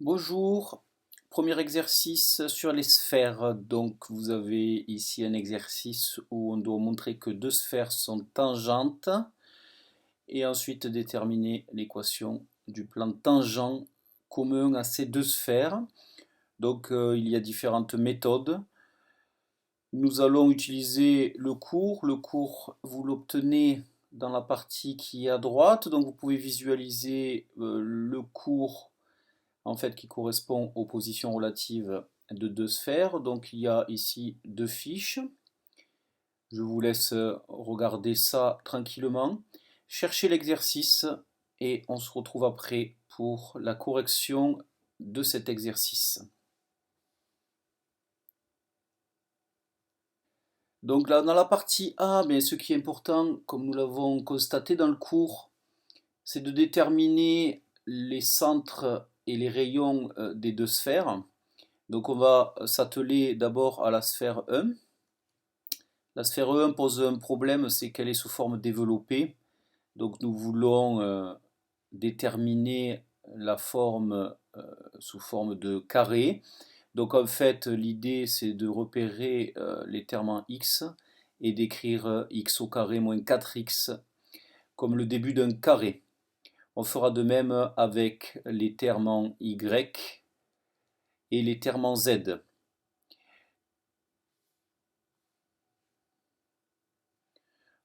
Bonjour, premier exercice sur les sphères. Donc vous avez ici un exercice où on doit montrer que deux sphères sont tangentes et ensuite déterminer l'équation du plan tangent commun à ces deux sphères. Donc il y a différentes méthodes. Nous allons utiliser le cours. Le cours, vous l'obtenez dans la partie qui est à droite. Donc vous pouvez visualiser le cours en fait qui correspond aux positions relatives de deux sphères. Donc il y a ici deux fiches. Je vous laisse regarder ça tranquillement. Cherchez l'exercice et on se retrouve après pour la correction de cet exercice. Donc là, dans la partie A, mais ce qui est important, comme nous l'avons constaté dans le cours, c'est de déterminer les centres et les rayons des deux sphères. Donc on va s'atteler d'abord à la sphère 1. La sphère 1 pose un problème, c'est qu'elle est sous forme développée. Donc nous voulons déterminer la forme sous forme de carré. Donc en fait l'idée c'est de repérer les termes en x et d'écrire x au carré moins 4x comme le début d'un carré. On fera de même avec les termes en y et les termes en z.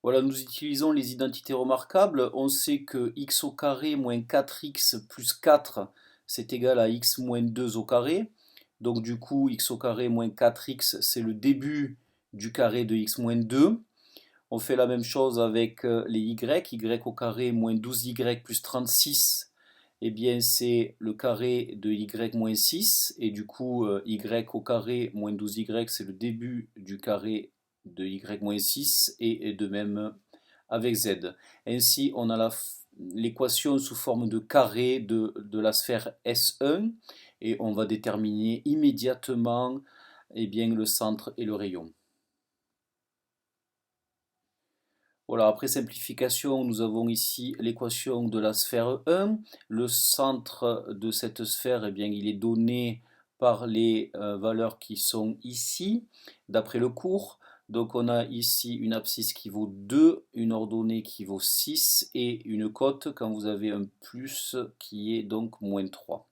Voilà, nous utilisons les identités remarquables. On sait que x au carré moins 4x plus 4, c'est égal à x moins 2 au carré. Donc du coup, x au carré moins 4x, c'est le début du carré de x moins 2. On fait la même chose avec les y. Y au carré moins 12y plus 36, eh bien c'est le carré de y moins 6. Et du coup, y au carré moins 12y, c'est le début du carré de y moins 6. Et de même avec z. Ainsi, on a l'équation sous forme de carré de la sphère S1. Et on va déterminer immédiatement eh bien, le centre et le rayon. Voilà, après simplification, nous avons ici l'équation de la sphère 1. Le centre de cette sphère, eh bien, il est donné par les valeurs qui sont ici, d'après le cours. Donc on a ici une abscisse qui vaut 2, une ordonnée qui vaut 6 et une cote quand vous avez un plus qui est donc moins 3.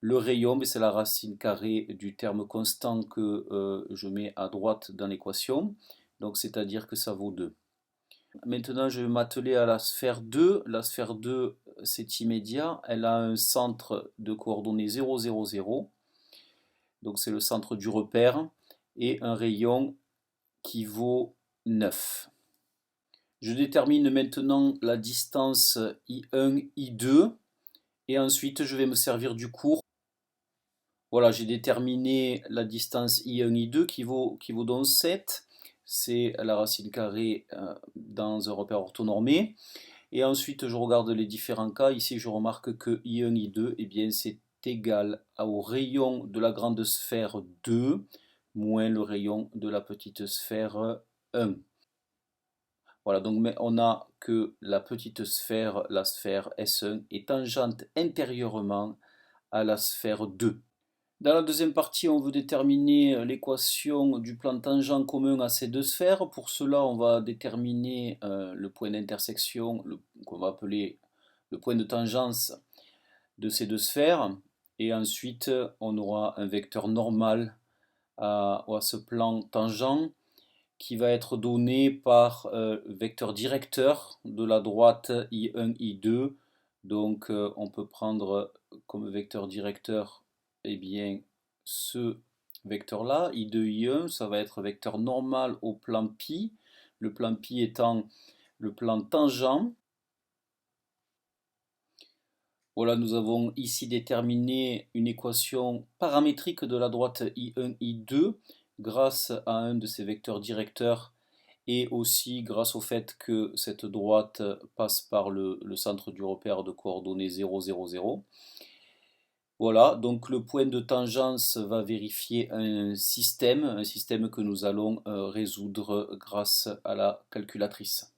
Le rayon, c'est la racine carrée du terme constant que je mets à droite dans l'équation. Donc c'est-à-dire que ça vaut 2. Maintenant, je vais m'atteler à la sphère 2. La sphère 2, c'est immédiat. Elle a un centre de coordonnées 0, 0, 0. Donc, c'est le centre du repère. Et un rayon qui vaut 9. Je détermine maintenant la distance I1, I2. Et ensuite, je vais me servir du cours. Voilà, j'ai déterminé la distance I1, I2 qui vaut donc 7. C'est la racine carrée dans un repère orthonormé. Et ensuite, je regarde les différents cas. Ici, je remarque que I1, I2, eh bien, c'est égal au rayon de la grande sphère 2 moins le rayon de la petite sphère 1. Voilà, donc on a que la petite sphère, la sphère S1, est tangente intérieurement à la sphère 2. Dans la deuxième partie, on veut déterminer l'équation du plan tangent commun à ces deux sphères. Pour cela, on va déterminer le point d'intersection, qu'on va appeler le point de tangence de ces deux sphères. Et ensuite, on aura un vecteur normal à ce plan tangent qui va être donné par vecteur directeur de la droite I1, I2. Donc on peut prendre comme vecteur directeur eh bien, ce vecteur-là, I2, I1, ça va être vecteur normal au plan pi, le plan pi étant le plan tangent. Voilà, nous avons ici déterminé une équation paramétrique de la droite I1, I2 grâce à un de ces vecteurs directeurs et aussi grâce au fait que cette droite passe par le centre du repère de coordonnées 0, 0, 0. Voilà, donc le point de tangence va vérifier un système que nous allons résoudre grâce à la calculatrice.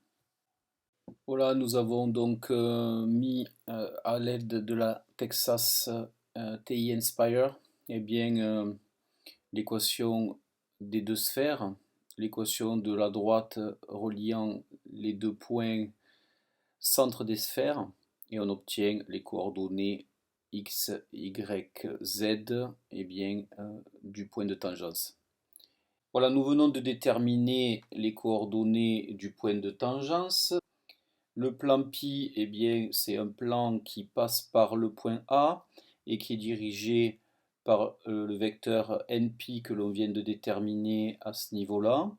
Voilà, nous avons donc mis à l'aide de la Texas TI Inspire, eh bien, l'équation des deux sphères, l'équation de la droite reliant les deux points centre des sphères, et on obtient les coordonnées x, y, z, eh bien, du point de tangence. Voilà, nous venons de déterminer les coordonnées du point de tangence. Le plan π, eh bien, c'est un plan qui passe par le point A et qui est dirigé par le vecteur nπ que l'on vient de déterminer à ce niveau-là.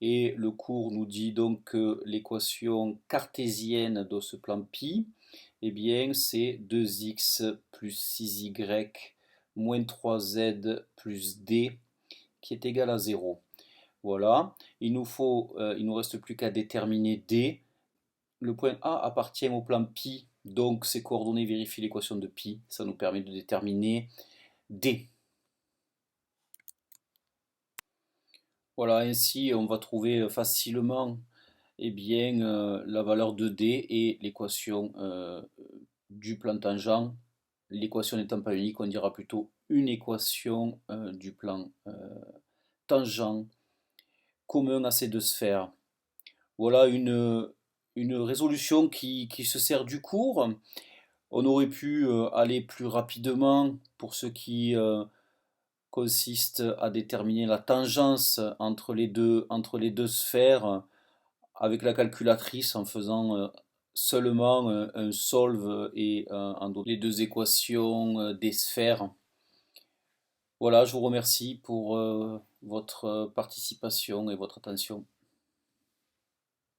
Et le cours nous dit donc que l'équation cartésienne de ce plan π, eh bien, c'est 2x plus 6y moins 3z plus d qui est égal à 0. Voilà, il nous reste plus qu'à déterminer d. Le point A appartient au plan π, donc ces coordonnées vérifient l'équation de π. Ça nous permet de déterminer d. Voilà, ainsi on va trouver facilement eh bien, la valeur de d et l'équation du plan tangent. L'équation n'étant pas unique, on dira plutôt une équation du plan tangent commun à ces deux sphères. Voilà une résolution qui se sert du cours. On aurait pu aller plus rapidement pour ce qui consiste à déterminer la tangence entre les deux sphères avec la calculatrice en faisant seulement un solve et en donnant les deux équations des sphères. Voilà, je vous remercie pour votre participation et votre attention.